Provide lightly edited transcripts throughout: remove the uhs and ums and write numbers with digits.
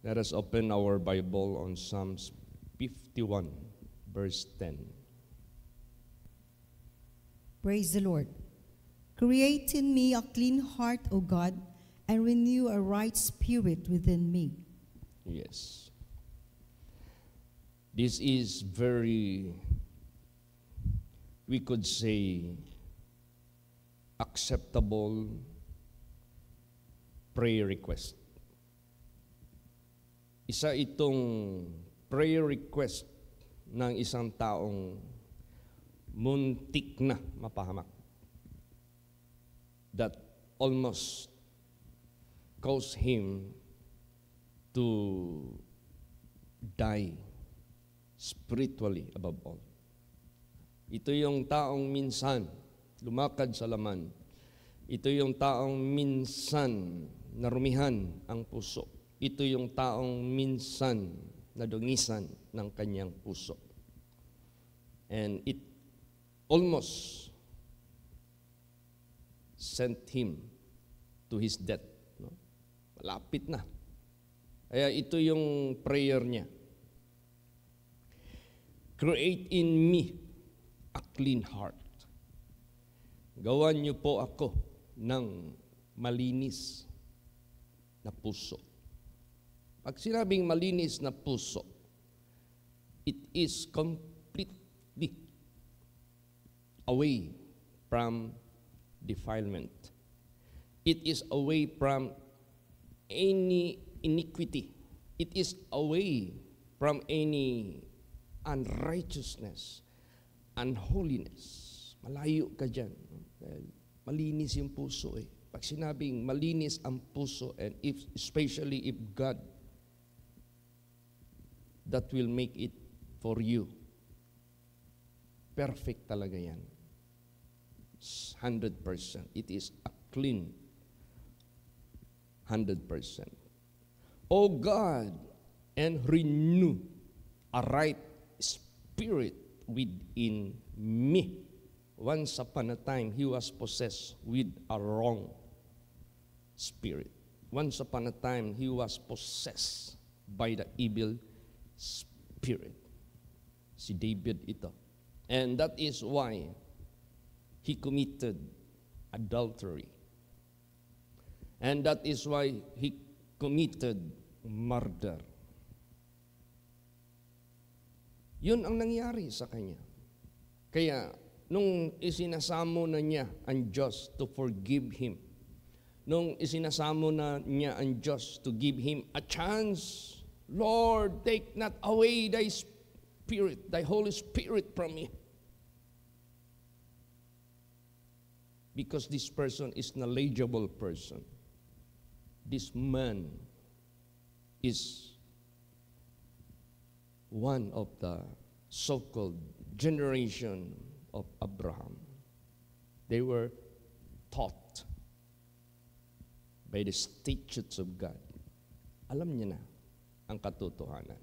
Let us open our Bible on Psalms 51, verse 10. Praise the Lord. Create in me a clean heart, O God, and renew a right spirit within me. Yes. This is very, we could say, acceptable prayer request. Isa itong prayer request ng isang taong muntik na mapahamak, that almost caused him to die spiritually above all. Ito yung taong minsan lumakad sa laman. Ito yung taong minsan narumihan ang puso. Ito yung taong minsan nadungisan ng kanyang puso. And it almost sent him to his death. No? Malapit na. Kaya ito yung prayer niya. Create in me a clean heart. Gawan niyo po ako ng malinis na puso. Pag sinabing malinis na puso, it is completely away from defilement. It is away from any iniquity. It is away from any unrighteousness, unholiness. Malayo ka dyan. Malinis yung puso eh. Pag sinabing malinis ang puso, and especially if God that will make it for you, perfect talaga yan. 100%. It is a clean 100%. O God, and renew a right spirit within me. Once upon a time, he was possessed with a wrong spirit. Once upon a time, he was possessed by the evil spirit. Si David ito. And that is why he committed adultery. And that is why he committed murder. Yun ang nangyari sa kanya. Kaya, nung isinasamo na niya ang Diyos to forgive him, nung isinasamo na niya ang Diyos to give him a chance, Lord, take not away thy spirit, thy Holy Spirit from me. Because this person is knowledgeable person. This man is one of the so-called generation of Abraham. They were taught by the statutes of God. Alam niya na ang katotohanan.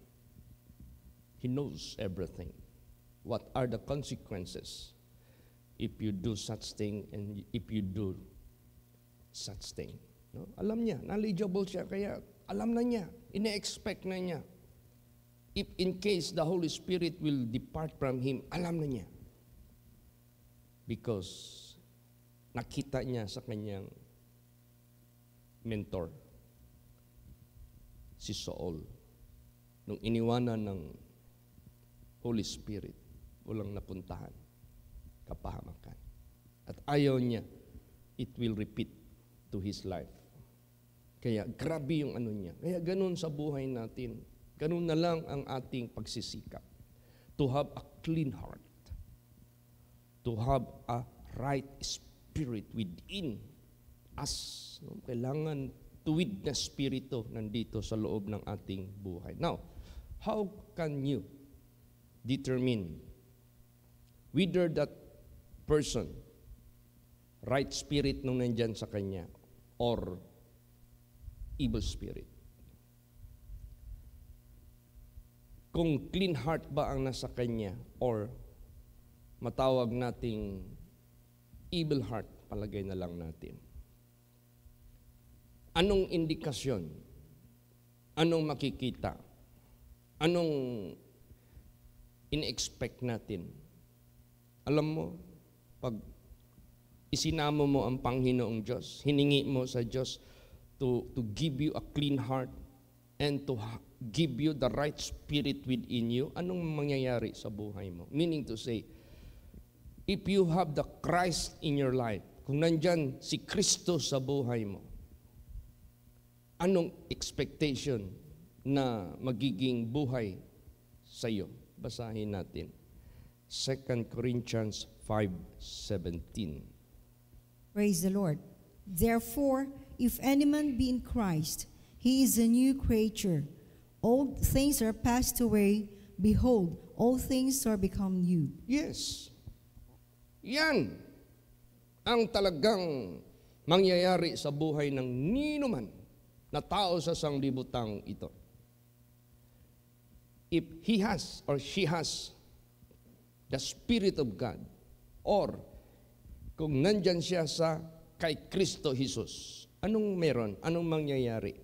He knows everything. What are the consequences if you do such thing and if you do such thing? No? Alam niya, knowledgeable siya, kaya alam na niya, ine-expect na niya. If in case the Holy Spirit will depart from him, alam na niya. Because nakita niya sa kanyang mentor, si Saul, nung iniwanan ng Holy Spirit, walang napuntahan, kapahamakan. At ayaw niya, it will repeat to his life. Kaya grabe yung ano niya. Kaya ganun sa buhay natin. Ganun na lang ang ating pagsisikap. To have a clean heart. To have a right spirit within us. Kailangan tuwid na spirito nandito sa loob ng ating buhay. Now, how can you determine whether that person, right spirit nung nandyan sa kanya, or evil spirit? Kung clean heart ba ang nasa kanya, or matawag nating evil heart, palagay na lang natin. Anong indikasyon Anong makikita? Anong in-expect natin? Alam mo, pag isinamo mo ang Panginoong Diyos, hiningi mo sa Diyos to give you a clean heart and to give you the right spirit within you, anong mangyayari sa buhay mo? Meaning to say, if you have the Christ in your life, kung nandyan si Kristo sa buhay mo, anong expectation na magiging buhay sa iyo? Basahin natin. 2 Corinthians 5:17. Praise the Lord. Therefore, if any man be in Christ, he is a new creature. Old things are passed away. Behold, all things are become new. Yes. Yan ang talagang mangyayari sa buhay ng ninuman na tao sa sanglibutang ito. If he has or she has the Spirit of God, or kung nandyan siya sa kay Kristo Jesus, anong meron? Anong mangyayari?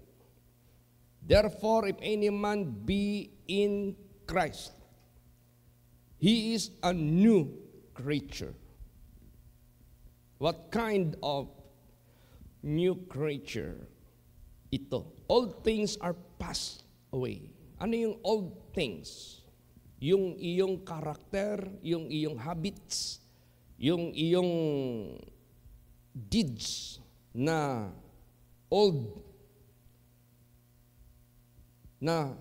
Therefore, if any man be in Christ, he is a new creature. What kind of new creature ito? Old things are passed away. Ano yung old things? Yung iyong karakter, yung iyong habits, yung iyong deeds na old, na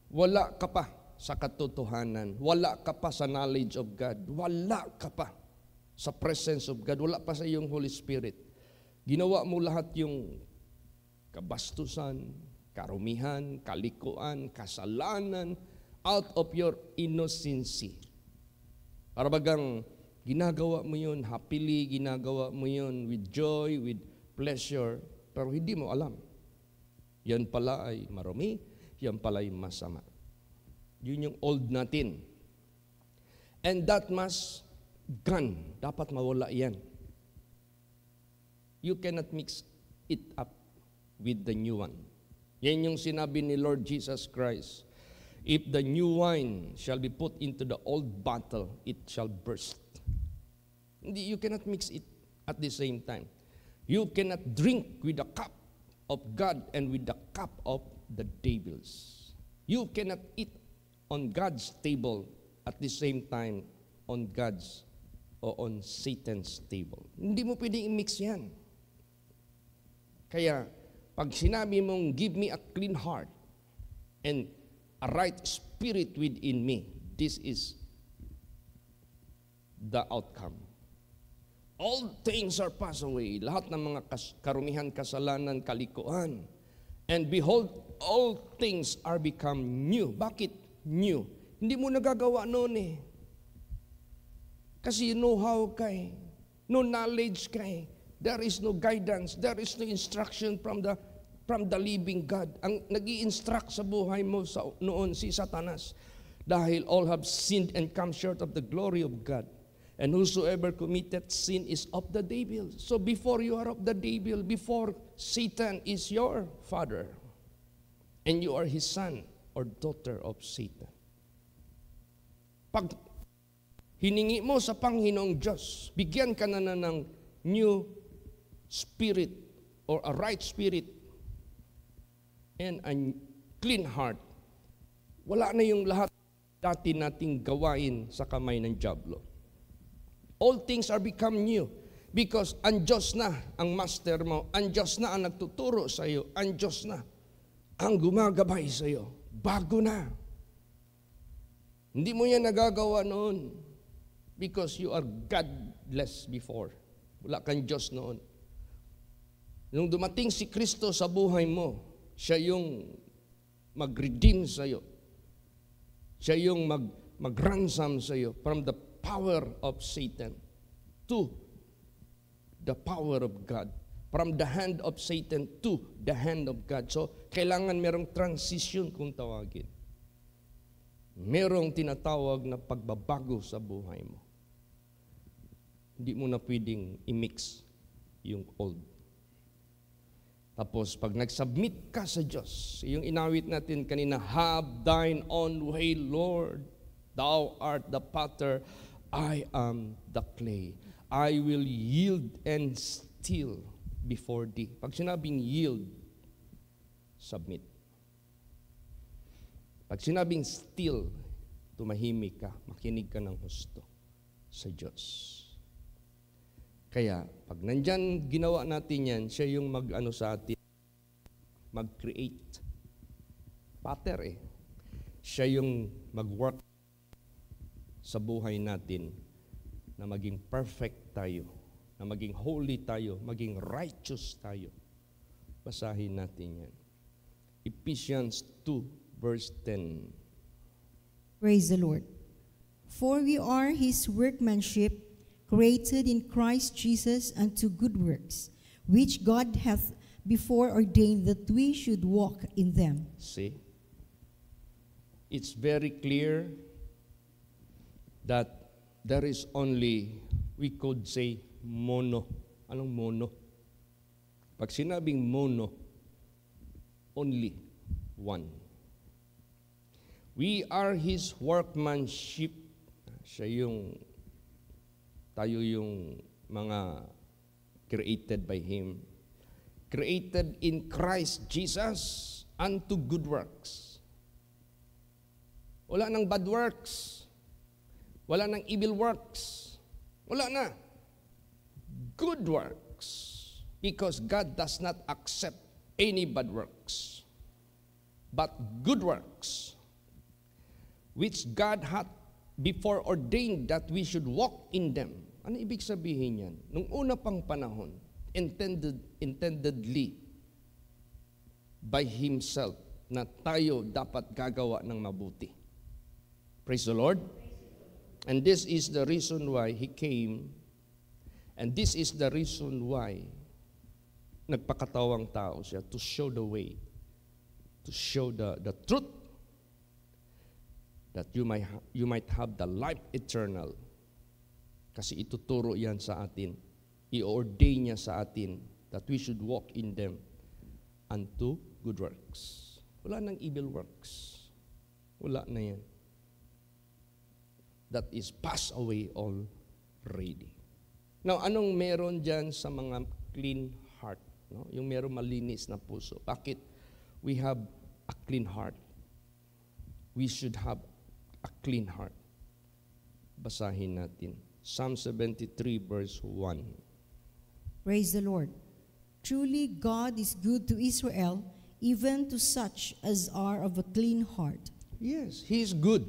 wala ka pa sa katotohanan, wala ka pa sa knowledge of God, wala ka pa sa presence of God, wala pa sa iyong Holy Spirit. Ginawa mo lahat yung kabastusan, karumihan, kalikuan, kasalanan, out of your innocency. Para bagang ginagawa mo yun happily, ginagawa mo yun with joy, with pleasure, pero hindi mo alam. Yan pala ay marumi, yan pala ay masama. Yun yung old natin. And that must gone. Dapat mawala yan. You cannot mix it up with the new one. Yan yung sinabi ni Lord Jesus Christ. If the new wine shall be put into the old bottle, it shall burst. You cannot mix it at the same time. You cannot drink with the cup of God and with the cup of the devils. You cannot eat on God's table at the same time on God's o on Satan's table. Hindi mo pwedeng i-mix yan. Kaya, pag sinabi mong, give me a clean heart and a right spirit within me, this is the outcome. All things are passed away. Lahat ng mga karumihan, kasalanan, kalikuan. And behold, all things are become new. Bakit new? Hindi mo nagagawa noon eh. Kasi know-how ka eh. No knowledge ka eh. There is no guidance. There is no instruction from the living God. Ang nag-i-instruct sa buhay mo noon si Satanas. Dahil all have sinned and come short of the glory of God. And whosoever committed sin is of the devil. So before you are of the devil, before Satan is your father, and you are his son or daughter of Satan. Pag hiningi mo sa Panginoong Diyos, bigyan ka na ng new spirit or a right spirit and a clean heart. Wala na yung lahat dati nating gawain sa kamay ng dyablo. All things are become new because ang Diyos na ang master mo, ang Diyos na ang nagtuturo sa iyo, ang Diyos na ang gumagabay sa iyo. Bago na. Hindi mo yan nagagawa noon because you are godless before. Wala kang Diyos noon. Nung dumating si Kristo sa buhay mo, siya yung mag-redeem sa iyo. Siya yung mag-ransom sa iyo from the power of Satan to the power of God. From the hand of Satan to the hand of God. So, kailangan merong transition kung tawagin. Merong tinatawag na pagbabago sa buhay mo. Hindi mo na pwedeng i-mix yung old. Tapos pag nag-submit ka sa Diyos, yung inawit natin kanina, have thine own way, Lord. Thou art the potter, I am the clay. I will yield and still before thee. Pag sinabing yield, submit. Pag sinabing still, tumahimik ka, makinig ka ng husto sa Diyos. Kaya, pag nandyan ginawa natin yan, siya yung mag-ano sa atin, mag-create. Patter eh. Siya yung mag-work sa buhay natin na maging perfect tayo, na maging holy tayo, maging righteous tayo. Basahin natin yan. Ephesians 2, verse 10. Praise the Lord. For we are his workmanship, created in Christ Jesus unto good works, which God hath before ordained that we should walk in them. See? It's very clear that there is only, we could say, mono. Anong mono? Pag sinabing mono, only one. We are his workmanship. Tayo yung mga created by him. Created in Christ Jesus unto good works. Wala nang bad works. Wala nang evil works. Wala na. Good works. Because God does not accept any bad works, but good works, which God hath before ordained that we should walk in them. Ano ibig sabihin yan? Nung una pang panahon, intendedly by Himself na tayo dapat gagawa ng mabuti. Praise the Lord. And this is the reason why He came, and this is the reason why nagpakatawang tao siya, to show the way, to show the truth, that you might have the life eternal. Kasi ituturo yan sa atin, i-ordain niya sa atin that we should walk in them unto good works. Wala nang evil works. Wala na yan. That is passed away already. Now, anong meron dyan sa mga clean heart? No? Yung meron malinis na puso. Bakit we have a clean heart? We should have a clean heart. Basahin natin. Psalm 73 verse 1. Praise the Lord. Truly God is good to Israel, even to such as are of a clean heart. Yes, He is good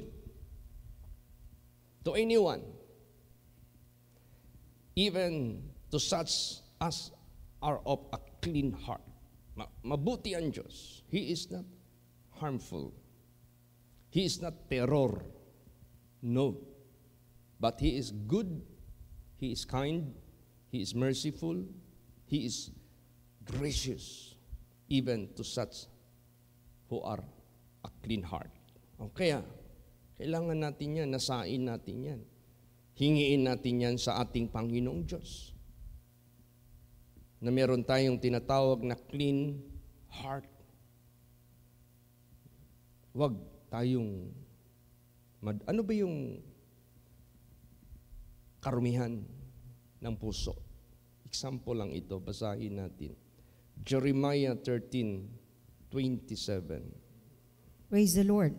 to anyone, even to such as are of a clean heart. Mabuti ang Diyos. He is not harmful. He is not terror. No. But He is good. He is kind. He is merciful. He is gracious, even to such who are a clean heart. Kaya, kailangan natin yan, nasain natin yan. Hingiin natin yan sa ating Panginoong Diyos. Na meron tayong tinatawag na clean heart. Huwag tayong, ano ba yung karumihan ng puso? Example lang ito, basahin natin. Jeremiah 13:27. Praise the Lord.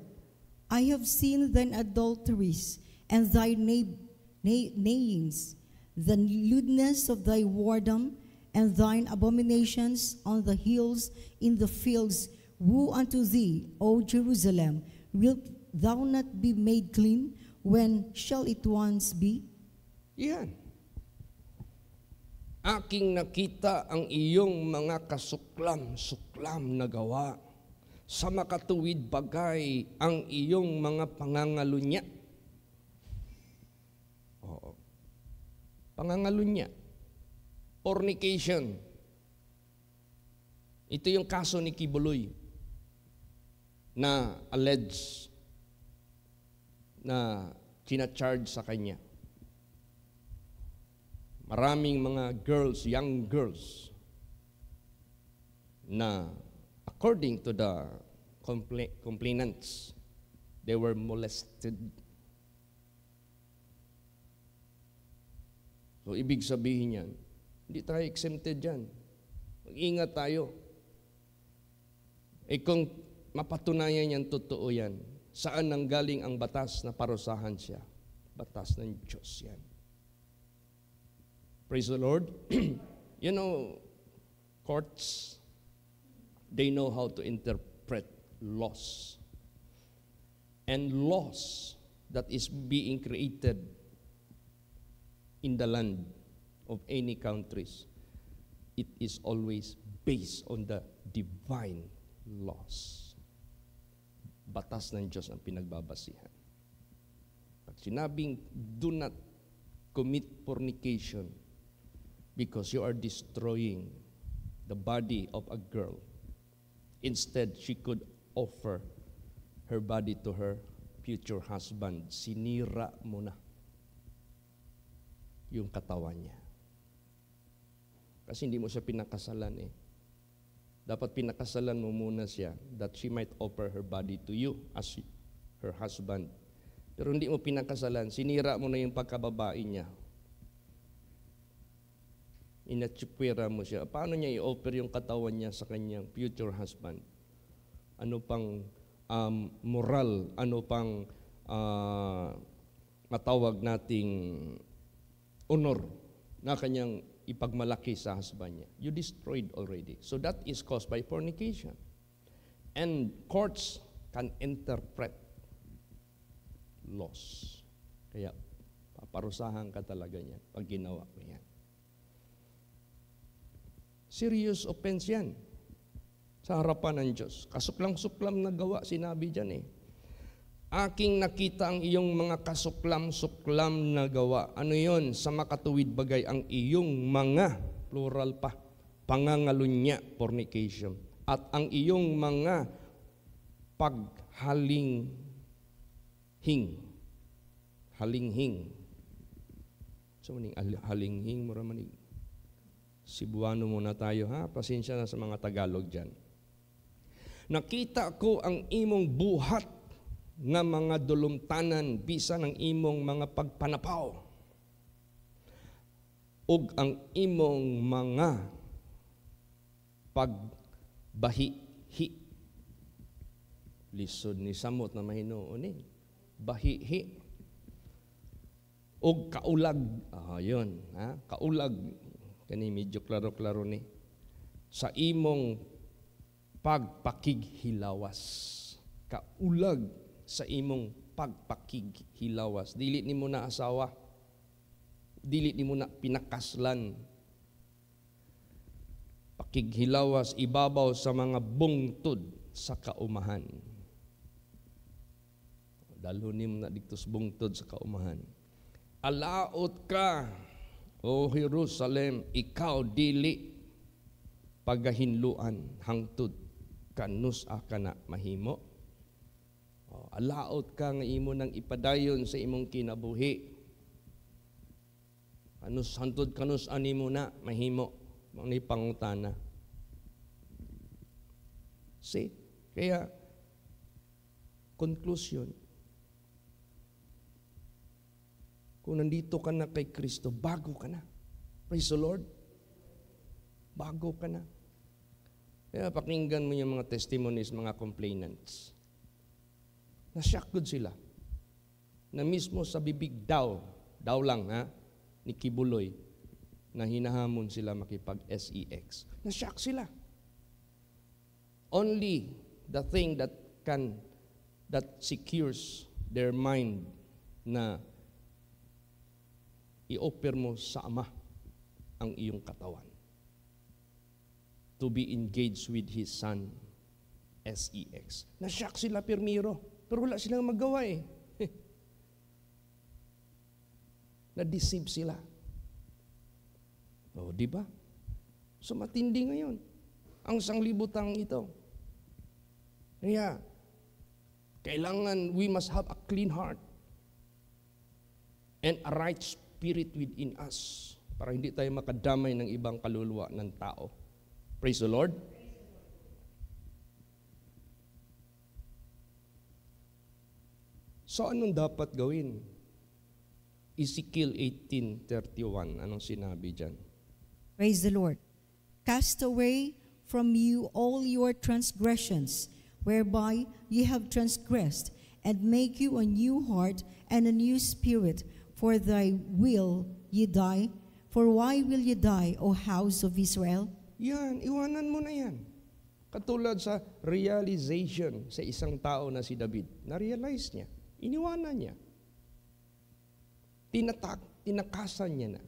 I have seen thine adulteries and thy neighings, the lewdness of thy whoredom, and thine abominations on the hills in the fields. Woe unto thee, O Jerusalem! Wilt thou not be made clean? When shall it once be? Yan. Aking nakita ang iyong mga kasuklam-suklam na gawa. Sa makatuwid bagay ang iyong mga pangangalunya. Oo. Pangangalunya. Fornication. Ito yung kaso ni Kibuloy na alleged na kinacharge sa kanya. Maraming mga girls, young girls, na according to the complainants, they were molested. So, ibig sabihin yan, hindi tayo exempted dyan. Mag-ingat tayo. Kung mapatunayan yan, totoo yan, saan nanggaling ang batas na parusahan siya? Batas ng Diyos yan. Praise the Lord. You know, courts, they know how to interpret laws. And laws that is being created in the land of any countries, it is always based on the divine laws. Batas ng Diyos ang pinagbabasihan. Pag sinabing, do not commit fornication because you are destroying the body of a girl. Instead, she could offer her body to her future husband. Sinira mo na yung katawan niya. Kasi hindi mo siya pinakasalan eh. Dapat pinakasalan mo muna siya that she might offer her body to you as her husband. Pero hindi mo pinakasalan, sinira mo na yung pagkababae niya. Inatsipwera mo siya. Paano niya i-offer yung katawan niya sa kanyang future husband? Ano pang moral, ano pang matawag nating honor na kanyang ipagmalaki sa husband niya. You destroyed already. So that is caused by fornication. And courts can interpret laws. Kaya paparusahan ka talaga niyan pag ginawa mo yan. Serious offense yan sa harapan ng Diyos. Kasuklam-suklam na gawa, sinabi dyan eh. Aking nakita ang iyong mga kasuklam-suklam na gawa. Ano yon? Sa makatuwid bagay ang iyong mga, plural pa, pangangalunya, fornication. At ang iyong mga halinghing. So, maning halinghing, maraming Cebuano muna tayo ha. Pasensya na sa mga Tagalog dyan. Nakita ko ang imong buhat nga mga dulumtanan bisa ng imong mga pagpanapaw ug ang imong mga pagbahihi. Lisod ni samot na mahinuon eh. Bahihi. Ug kaulag. Yun. Ha? Kaulag. Kani medyo klaro-klaro ni. Sa imong pagpakighilawas. Kaulag sa imong pagpakighilawas. Dili ni mo na asawa. Dili ni mo na pinakaslan. Pakighilawas, ibabaw sa mga bungtod sa kaumahan. Dalo ni mo na dito sa bungtod sa kaumahan. Alaot ka, O Jerusalem, ikaw dili pagahinluan hangtod kanus ka na mahimo. Alaot ka nga imo nang ipadayon sa imong kinabuhi. Kanus hangtod kanus animo na mahimo. Mga pangutana. See? Kaya conclusion. Kung nandito ka na kay Kristo, bago ka na. Praise the Lord. Bago ka na. Kaya pakinggan mo yung mga testimonies, mga complainants. Na-shock good sila. Na mismo sa bibig daw lang ha, ni Kibuloy, na hinahamon sila makipag-sex. Na-shock sila. Only the thing that secures their mind na i-offer mo sa Ama ang iyong katawan. To be engaged with His Son, sex. Na-shock sila, Pirmiro. Pero wala silang magawa eh. Na-deceive sila. O, di ba? So, matindi ngayon ang sanglibutang ito. Kaya, kailangan we must have a clean heart and a right spirit within us para hindi tayo makadamay ng ibang kaluluwa ng tao. Praise the Lord. So anong dapat gawin? Ezekiel 18:31, anong sinabi dyan? Praise the Lord. Cast away from you all your transgressions, whereby ye have transgressed, and make you a new heart and a new spirit. For thy will ye die. For why will ye die, O house of Israel? Yan, iwanan mo na yan. Katulad sa realization sa isang tao na si David. Na-realize niya. Iniwanan niya. Tinakasan niya na.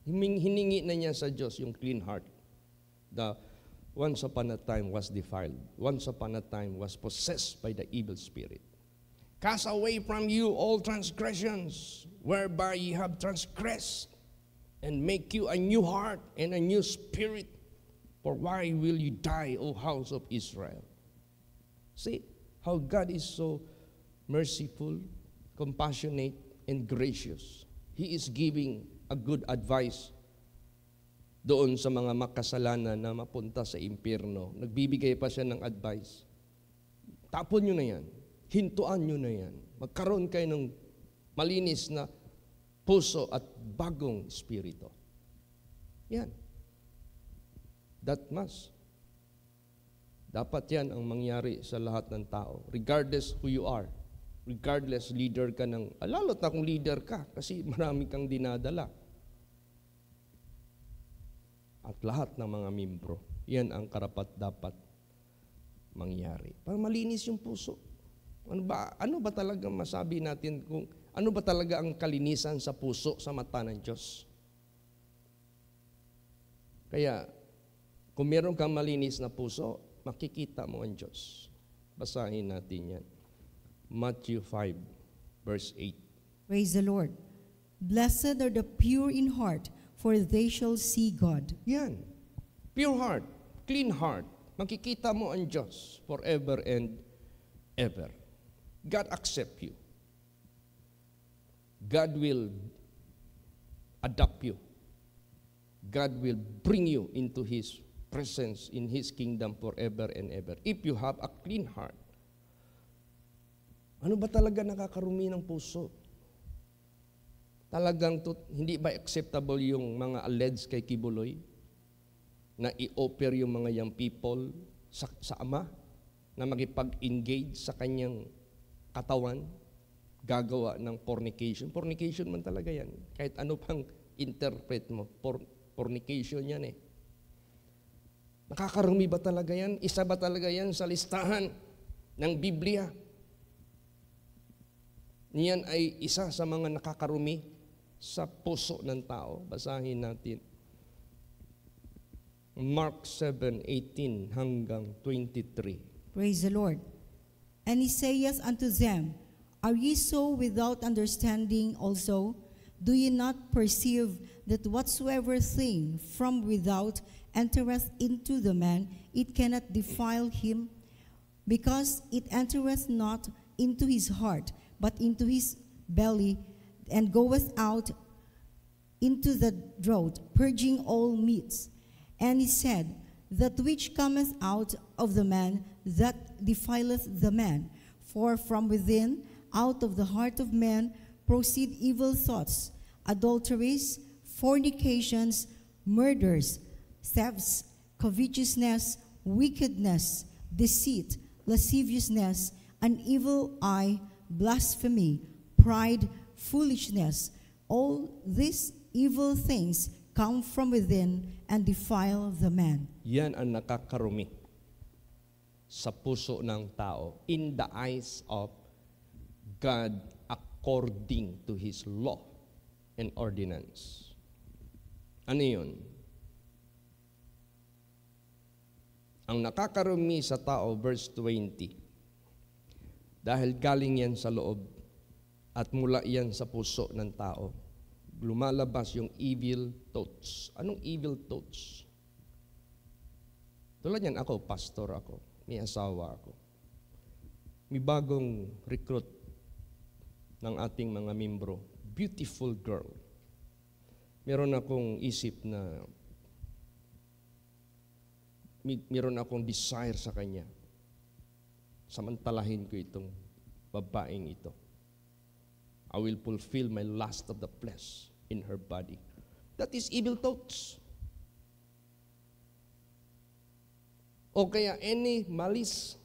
Hiningi na niya sa Diyos yung clean heart. The once upon a time was defiled. Once upon a time was possessed by the evil spirit. Cast away from you all transgressions, whereby ye have transgressed, and make you a new heart and a new spirit. For why will you die, O house of Israel? See how God is so merciful, compassionate, and gracious. He is giving a good advice doon sa mga makasalanan na mapunta sa impyerno. Nagbibigay pa siya ng advice. Tapon nyo na yan. Hintuan nyo na yan. Magkaroon kayo ng malinis na puso at bagong espiritu. Yan. That must. Dapat yan ang mangyari sa lahat ng tao. Regardless who you are. Regardless, leader ka ng, lalo't na kung leader ka, kasi marami kang dinadala. At lahat ng mga membro, yan ang karapat-dapat mangyari. Para malinis yung puso. Ano ba talaga masabi natin kung ano ba talaga ang kalinisan sa puso sa mata ng Diyos? Kaya, kung meron kang malinis na puso, makikita mo ang Diyos. Basahin natin yan. Matthew 5, verse 8. Praise the Lord. Blessed are the pure in heart, for they shall see God. Yan. Pure heart, clean heart. Makikita mo ang Diyos forever and ever. God accept you. God will adopt you. God will bring you into His presence, in His kingdom forever and ever. If you have a clean heart. Ano ba talaga nakakarumi ng puso? Talagang hindi ba acceptable yung mga alleged kay Kibuloy na i-offer yung mga young people sa ama na makipag-engage sa kanyang katawan, gagawa ng fornication? Fornication man talaga yan. Kahit ano pang interpret mo, fornication yan eh. Nakakarumi ba talaga yan? Isa ba talaga yan sa listahan ng Biblia? Niyan ay isa sa mga nakakarumi sa puso ng tao. Basahin natin. Mark 7:18 hanggang 23. Praise the Lord. And he saith unto them, Are ye so without understanding also? Do ye not perceive that whatsoever thing from without entereth into the man, it cannot defile him? Because it entereth not into his heart, but into his belly, and goeth out into the draught, purging all meats. And he said, That which cometh out of the man, that defileth the man. For from within, out of the heart of man, proceed evil thoughts, adulteries, fornications, murders, thefts, covetousness, wickedness, deceit, lasciviousness, an evil eye, blasphemy, pride, foolishness. All these evil things come from within and defile the man. Yan ang nakakarumi sa puso ng tao in the eyes of God according to His law and ordinance. Ano yun? Ang nakakarumi sa tao, verse 20, dahil galing yan sa loob at mula yan sa puso ng tao, lumalabas yung evil thoughts. Anong evil thoughts? Tulad yan, ako, pastor ako, may asawa ako. May bagong recruit ng ating mga membro, beautiful girl. Meron akong isip na, meron akong desire sa kanya. Samantalahin ko itong babaeng ito. I will fulfill my lust of the flesh in her body. That is evil thoughts. O kaya any malis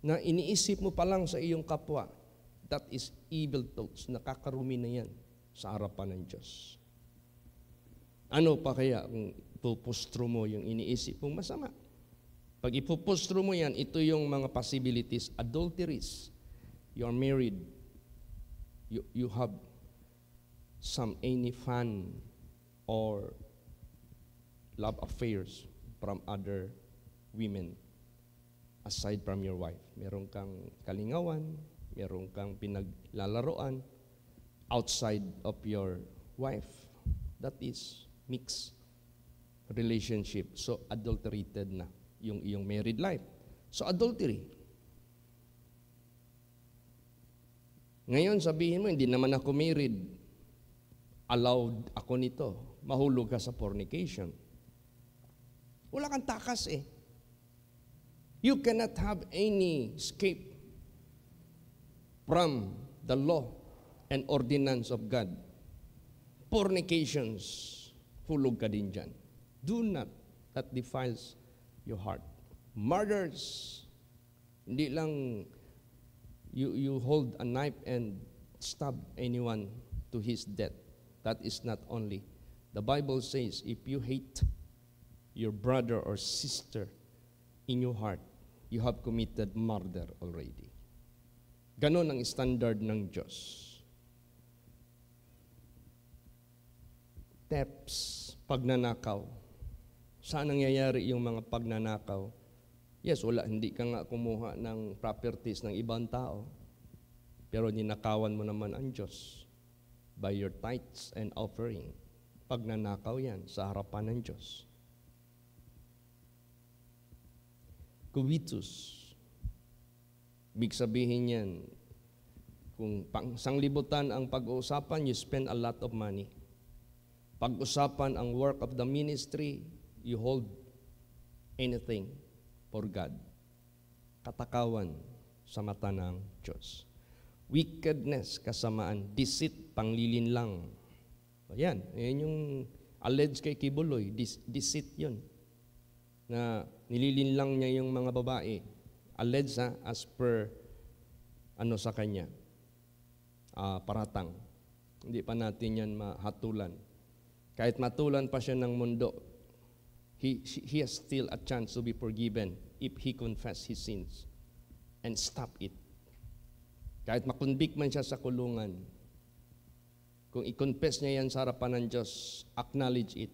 na iniisip mo pa lang sa iyong kapwa, that is evil thoughts. Nakakarumi na yan sa harapan ng Diyos. Ano pa kaya kung pupustro mo yung iniisip mong masama? Pag ipupustro mo yan, ito yung mga possibilities. Adulteries. You are married. You have some any fun or love affairs from other women aside from your wife. Meron kang kalingawan, meron kang pinaglalaroan outside of your wife. That is mixed relationship. So adulterated na yung iyong married life. So adultery. Ngayon sabihin mo, hindi naman ako married. Allowed ako nito. Mahulog ka sa fornication. Wala kang takas eh. You cannot have any escape from the law and ordinance of God. Fornications, hulog ka din dyan. Do not, that defiles your heart. Murders, hindi lang you hold a knife and stab anyone to his death. That is not only. The Bible says, if you hate your brother or sister in your heart, you have committed murder already. Ganon ang standard ng Diyos. Thefts, pagnanakaw. Saan nangyayari yung mga pagnanakaw? Yes, hindi ka nga kumuha ng properties ng ibang tao, pero ninakawan mo naman ang Diyos by your tithes and offering. Pagnanakaw yan sa harapan ng Diyos. Covetous. Big sabihin yan, kung sanglibutan ang pag-uusapan, you spend a lot of money. Pag-usapan ang work of the ministry, you hold anything for God. Katakawan sa mata ng Diyos. Wickedness, kasamaan, deceit, panglilinlang. Yan yung alleged kay Kibuloy, deceit yun. Na nililinlang niya yung mga babae. Alleged as per sa kanya. Paratang. Hindi pa natin yan mahatulan. Kahit matulan pa siya ng mundo, he has still a chance to be forgiven if he confess his sins and stop it. Kahit makonvict man siya sa kulungan, kung i-confess niya yan sa harapan ng Diyos, acknowledge it.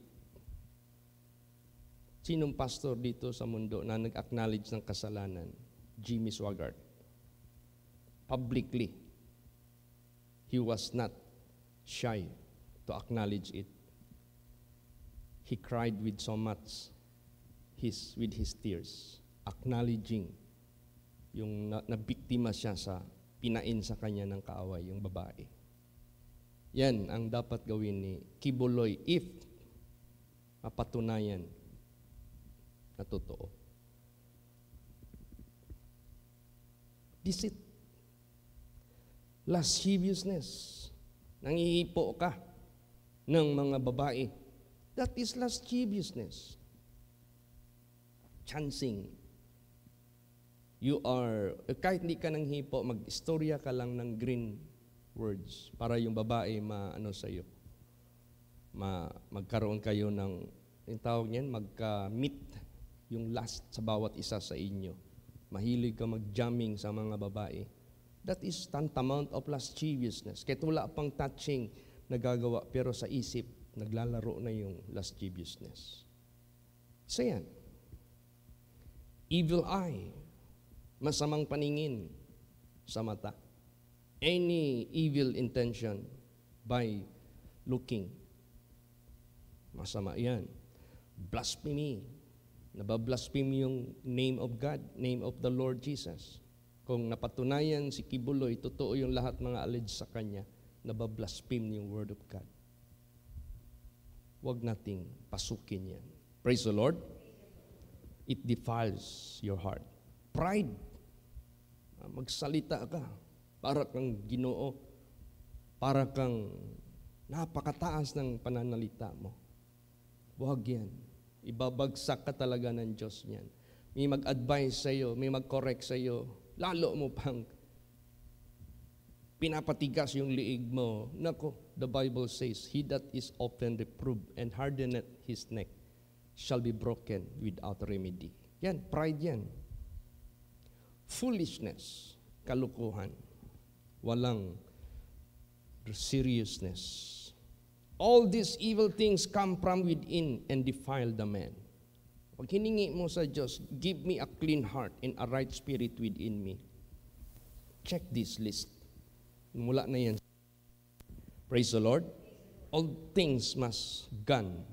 Sinong pastor dito sa mundo na nag-acknowledge ng kasalanan? Jimmy Swaggart. Publicly, he was not shy to acknowledge it. He cried with so much with his tears, acknowledging yung nabiktima siya sa pinain sa kanya ng kaaway, yung babae. Yan ang dapat gawin ni Kibuloy if mapatunayan na totoo. Deceit. Lasciviousness. Nangihipo ka ng mga babae. That is lasciviousness. Chancing. You are, kahit hindi ka nang hipo, mag-istorya ka lang ng green words para yung babae sa'yo. Magkaroon kayo ng, yung tawag niyan, magka-meet yung lust sa bawat isa sa inyo. Mahilig ka mag-jamming sa mga babae. That is tantamount of lasciviousness. Kahit wala pang touching na gagawa, pero sa isip, naglalaro na yung lasciviousness. So yan. Evil eye. Masamang paningin sa mata. Any evil intention by looking. Masama yan. Blasphemy. Nabablaspheme yung name of God, name of the Lord Jesus. Kung napatunayan si Kibuloy, totoo yung lahat mga alleged sa kanya, nabablaspheme yung word of God. Huwag nating pasukin yan. Praise the Lord. It defiles your heart. Pride. Magsalita ka para kang Ginoo. para kang napakataas ng pananalita mo. Huwag yan. Ibabagsak ka talaga ng Diyos niyan. May mag-advise sa iyo, may mag-correct sa iyo, lalo mo pang pinapatigas yung liig mo. Nako, the Bible says, he that is often reproved and hardeneth his neck shall be broken without remedy. Yan, pride yan. Foolishness, kalukuhan, walang seriousness. All these evil things come from within and defile the man. Pag hiningi mo sa Diyos, give me a clean heart and a right spirit within me. Check this list. Mula na yan. Praise the Lord. All things must gone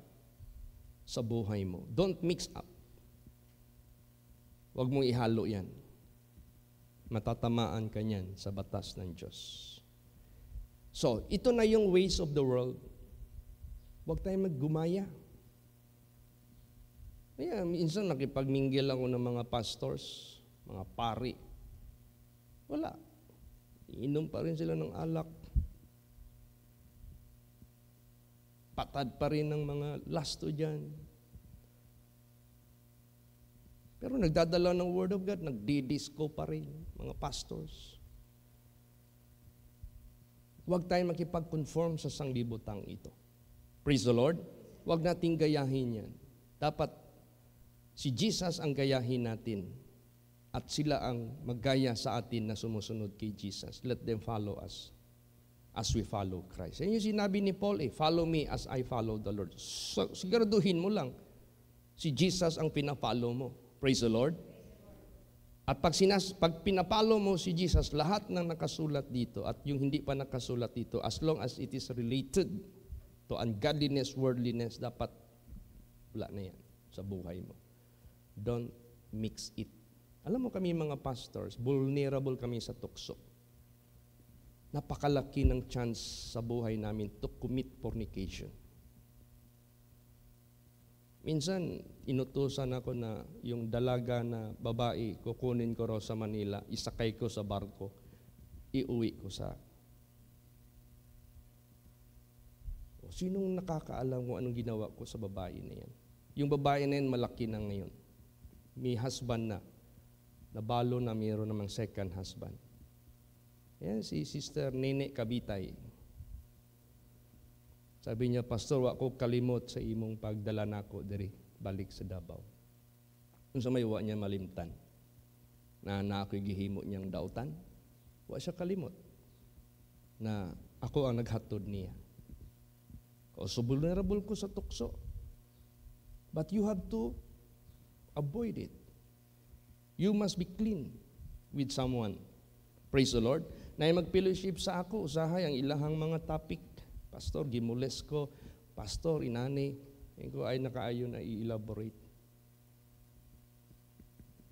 sa buhay mo. Don't mix up. Huwag mong ihalo yan. Matatamaan ka niyan sa batas ng Diyos. So, ito na yung ways of the world. Huwag tayong maggumaya. Kaya minsan nakipagminggil ako ng mga pastors, mga pari. Wala. Iinom pa rin sila ng alak. Patad pa rin ng mga lasto dyan. Pero nagdadala ng Word of God, nagdi-disco pa rin, mga pastors. Huwag tayong makipag-conform sa sanglibutang ito. Praise the Lord. Huwag nating gayahin yan. Dapat si Jesus ang gayahin natin at sila ang maggaya sa atin na sumusunod kay Jesus. Let them follow us as we follow Christ. Yan yung sinabi ni Paul, follow me as I follow the Lord. So, siguraduhin mo lang, si Jesus ang pinafollow mo. Praise the Lord. At pag pinapalo mo si Jesus, lahat ng nakasulat dito at yung hindi pa nakasulat dito, as long as it is related to ungodliness, worldliness, dapat wala na yan sa buhay mo. Don't mix it. Alam mo kami mga pastors, vulnerable kami sa tukso. Napakalaki ng chance sa buhay namin to commit fornication. Minsan, inutusan ako na yung dalaga na babae, kukunin ko raw sa Manila, isakay ko sa barko, iuwi ko sa... Sinong nakakaalam kung anong ginawa ko sa babae na yan? Yung babae na yan, malaki na ngayon. May husband na. Nabalo na mayroon namang second husband. Yan, si Sister Nene Kabitay. Sabi niya, Pastor, wa ko kalimot sa imong pagdala nako diri balik sa Davao. Kung sa may wa niya malimtan, na ako'y gihimo niyang dautan, wa siya kalimot na ako ang naghatod niya. So vulnerable ko sa tukso. But you have to avoid it. You must be clean with someone. Praise the Lord. Na mag-fellowship sa ako, usahay ang ilahang mga topic. Pastor, gimules ko. Pastor, inani. Ko ay nakaayo na i-elaborate.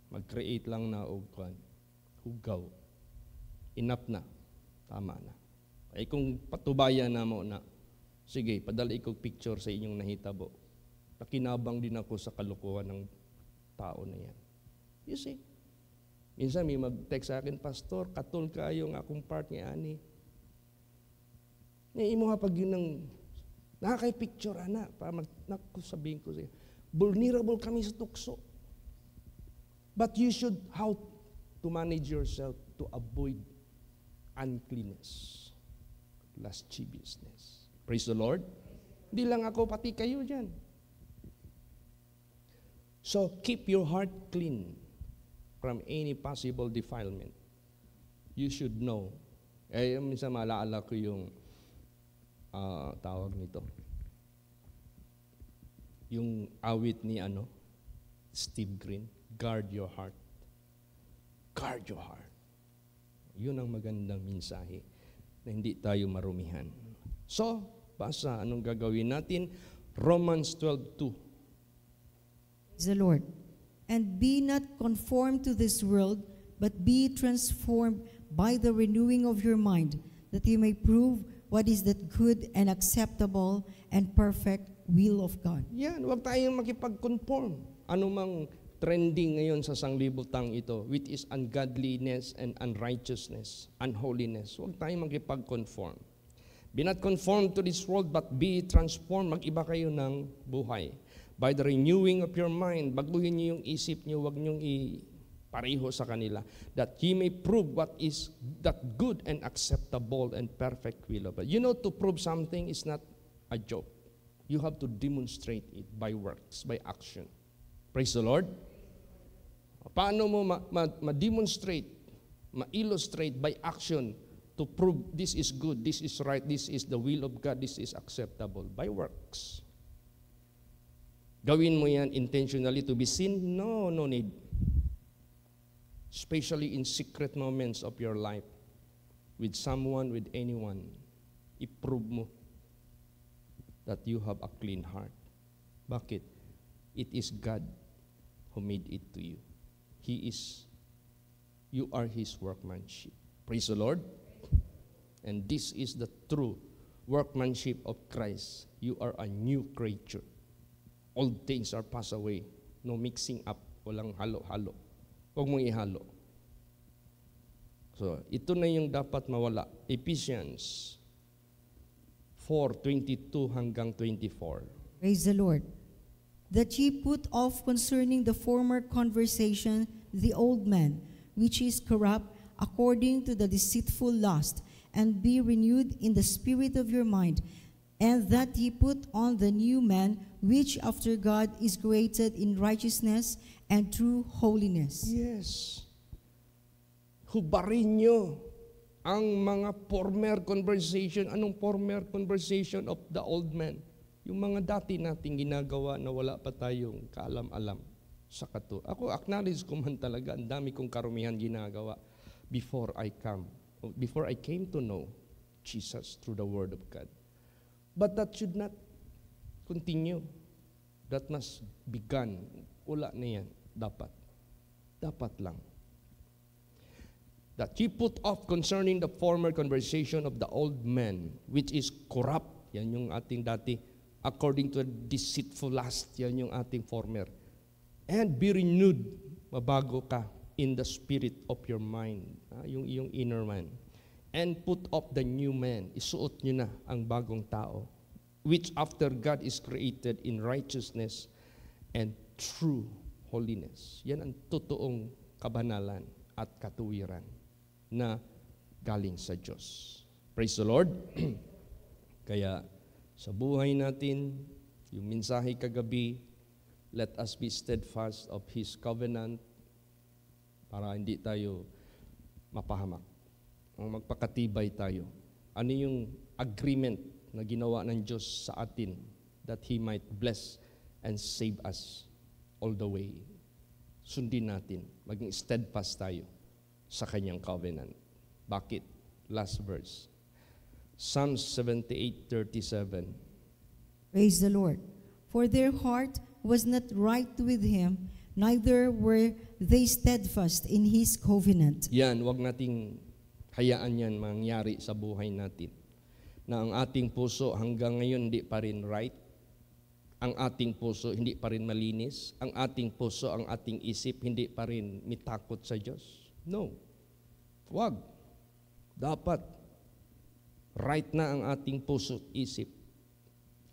Mag-create lang na og hugaw. Enough na. Tama na. Ay kung patubayan na mo na, sige, padala ikog picture sa inyong nahitabo. Nakinabang din ako sa kalukuhan ng tao na yan. You see? Minsan may mag-text sa akin, Pastor, katul kayo ng akong part ni Ani. Imo nga pag yun ng nakakay-picture, ana, sabihin ko siya, vulnerable kami sa tukso. But you should how to manage yourself to avoid uncleanness, lasciviousness. Praise the Lord. Hindi lang ako, pati kayo dyan. So, keep your heart clean from any possible defilement. You should know. Minsan malaala ko yung tawag nito. Yung awit ni Steve Green, guard your heart. Guard your heart. Yun ang magandang mensahe na hindi tayo marumihan. So, basa, anong gagawin natin? Romans 12:2. Praise the Lord. And be not conformed to this world, but be transformed by the renewing of your mind, that you may prove what is that good and acceptable and perfect will of God. Yan, huwag tayong makipag-conform. Anumang trending ngayon sa sanglibutang ito, which is ungodliness and unrighteousness, unholiness. Huwag tayong makipag-conform. Be not conformed to this world, but be transformed. Mag-iba kayo ng buhay. By the renewing of your mind, baguhin niyo yung isip niyo, wag niyong pareho sa kanila, that ye may prove what is that good and acceptable and perfect will of God. You know, to prove something is not a joke. You have to demonstrate it by works, by action. Praise the Lord. Paano mo ma-demonstrate, ma-illustrate by action to prove this is good, this is right, this is the will of God, this is acceptable? By works. Gawin mo yan intentionally to be seen? No need. Especially in secret moments of your life, with someone, with anyone, i-prove mo that you have a clean heart. Bakit? It is God who made it to you. You are His workmanship. Praise the Lord. And this is the true workmanship of Christ. You are a new creature. Old things are passed away. No mixing up. Walang halo-halo. Huwag mong ihalo. So, ito na yung dapat mawala. Ephesians 4:22 hanggang 24. Praise the Lord. That ye put off concerning the former conversation the old man, which is corrupt according to the deceitful lust, and be renewed in the spirit of your mind, and that ye put on the new man, which after God is created in righteousness and true holiness. Yes. Hubarin nyo ang mga former conversation. Anong former conversation of the old man? Yung mga dati nating ginagawa na wala pa tayong kaalam-alam sa kato. Ako, acknowledge ko man talaga, ang dami kong karumihan ginagawa before I came to know Jesus through the Word of God. But that should not continue. That must begun. Wala na yan. Dapat. Dapat lang. That ye put off concerning the former conversation of the old man, which is corrupt. Yan yung ating dati. According to a deceitful lust. Yan yung ating former. And be renewed. Mabago ka in the spirit of your mind. Yung inner man. And put off the new man. Isuot nyo na ang bagong tao, which after God is created in righteousness and true holiness. Yan ang totoong kabanalan at katuwiran na galing sa Diyos. Praise the Lord. Kaya sa buhay natin, yung mensahe kagabi, let us be steadfast of His covenant para hindi tayo mapahamak. Magpakatibay tayo. Ano yung agreement na ginawa ng Diyos sa atin that He might bless and save us all the way. Sundin natin. Maging steadfast tayo sa Kanyang covenant. Bakit? Last verse. Psalms 78:37. Praise the Lord. For their heart was not right with Him, neither were they steadfast in His covenant. Yan, wag nating hayaan yan mangyari sa buhay natin. Na ang ating puso hanggang ngayon hindi pa rin right. Ang ating puso hindi pa rin malinis. Ang ating puso, ang ating isip hindi pa rin mitakot sa Diyos. No. Wag. Dapat right na ang ating puso at isip.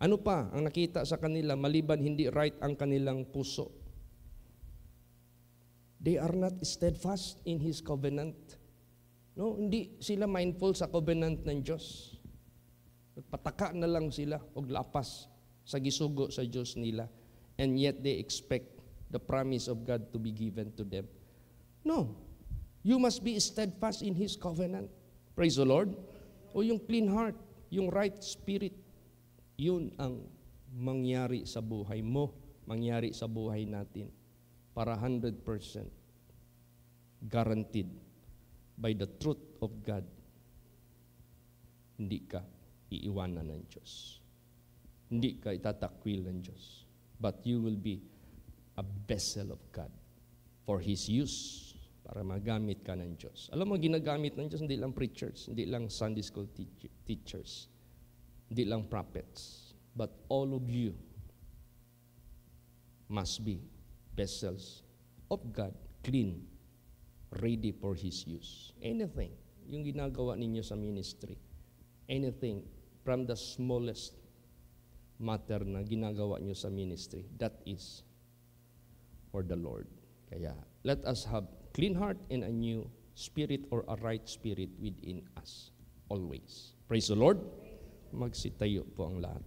Ano pa ang nakita sa kanila maliban hindi right ang kanilang puso? They are not steadfast in His covenant. No, hindi sila mindful sa covenant ng Diyos. Pataka na lang sila o lapas sa gisugo sa Diyos nila. And yet they expect the promise of God to be given to them. No. You must be steadfast in His covenant. Praise the Lord. O yung clean heart, yung right spirit, yun ang mangyari sa buhay mo, mangyari sa buhay natin para 100% guaranteed by the truth of God. Hindi ka iiwanan ng Diyos. Hindi ka itatakwil ng Diyos. But you will be a vessel of God for His use para magamit ka ng Diyos. Alam mo, ginagamit ng Diyos, hindi lang preachers, hindi lang Sunday school teachers, hindi lang prophets, but all of you must be vessels of God, clean, ready for His use. Anything, yung ginagawa ninyo sa ministry, anything from the smallest matter na ginagawa nyo sa ministry, that is for the Lord. Kaya, let us have clean heart and a new spirit or a right spirit within us always. Praise the Lord. Magsitayo po ang lahat.